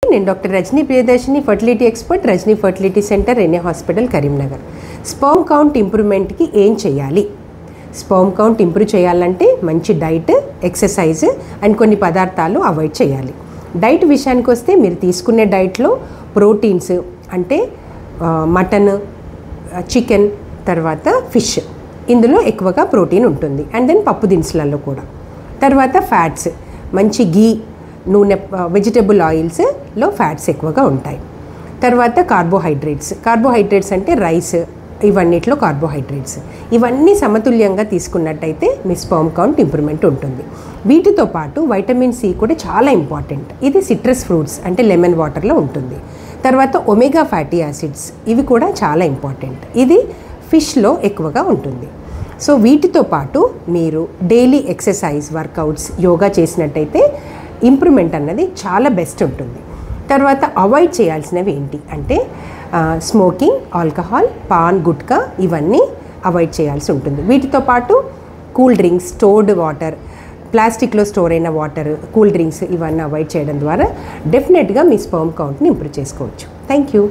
నేను doctor Rajani Priyadarshini fertility expert Rajani fertility centre Rene hospital Karimnagar. Sperm count ఇంప్రూవ్మెంట్కి ఏం చేయాలి? స్పర్మ్ కౌంట్ ఇంప్రూవ్ చేయాలంటే మంచి డైట్, ఎక్సర్సైజ్ అండ్ కొన్ని పదార్థాలు అవాయిడ్ చేయాలి. డైట్ విషయానికి వస్తే మీరు తీసుకునే డైట్లో ప్రోటీన్స్ అంటే మటన్, చికెన్, తర్వాత ఫిష్, ఇందులో ఎక్కువగా ప్రోటీన్ ఉంటుంది. అండ్ దెన్ పప్పు దినుసులలో కూడా. తర్వాత ఫ్యాట్స్, మంచి గీ, నూనె, వెజిటబుల్ ఆయిల్స్లో ఫ్యాట్స్ ఎక్కువగా ఉంటాయి. తర్వాత కార్బోహైడ్రేట్స్ అంటే రైస్, ఇవన్నిట్లో కార్బోహైడ్రేట్స్, ఇవన్నీ సమతుల్యంగా తీసుకున్నట్టయితే మీ స్పర్మ్ కౌంట్ ఇంప్రూవ్మెంట్ ఉంటుంది. వీటితో పాటు వైటమిన్ సి కూడా చాలా ఇంపార్టెంట్. ఇది సిట్రస్ ఫ్రూట్స్ అంటే లెమన్ వాటర్లో ఉంటుంది. తర్వాత ఒమేగా ఫ్యాటీ యాసిడ్స్, ఇవి కూడా చాలా ఇంపార్టెంట్. ఇది ఫిష్లో ఎక్కువగా ఉంటుంది. సో వీటితో పాటు మీరు డైలీ ఎక్సర్సైజ్, వర్కౌట్స్, యోగా చేసినట్టయితే ఇంప్రూవ్మెంట్ అన్నది చాలా బెస్ట్ ఉంటుంది. తర్వాత అవాయిడ్ చేయాల్సినవి ఏంటి అంటే స్మోకింగ్, ఆల్కహాల్, పాన్, గుట్కా, ఇవన్నీ అవాయిడ్ చేయాల్సి ఉంటుంది. వీటితో పాటు కూల్ డ్రింక్స్, స్టోర్డ్ వాటర్, ప్లాస్టిక్లో స్టోర్ అయిన వాటర్, కూల్ డ్రింక్స్, ఇవన్నీ అవాయిడ్ చేయడం ద్వారా డెఫినెట్గా మీ స్పర్మ్ కౌంట్ని ఇంప్రూవ్ చేసుకోవచ్చు. Thank you.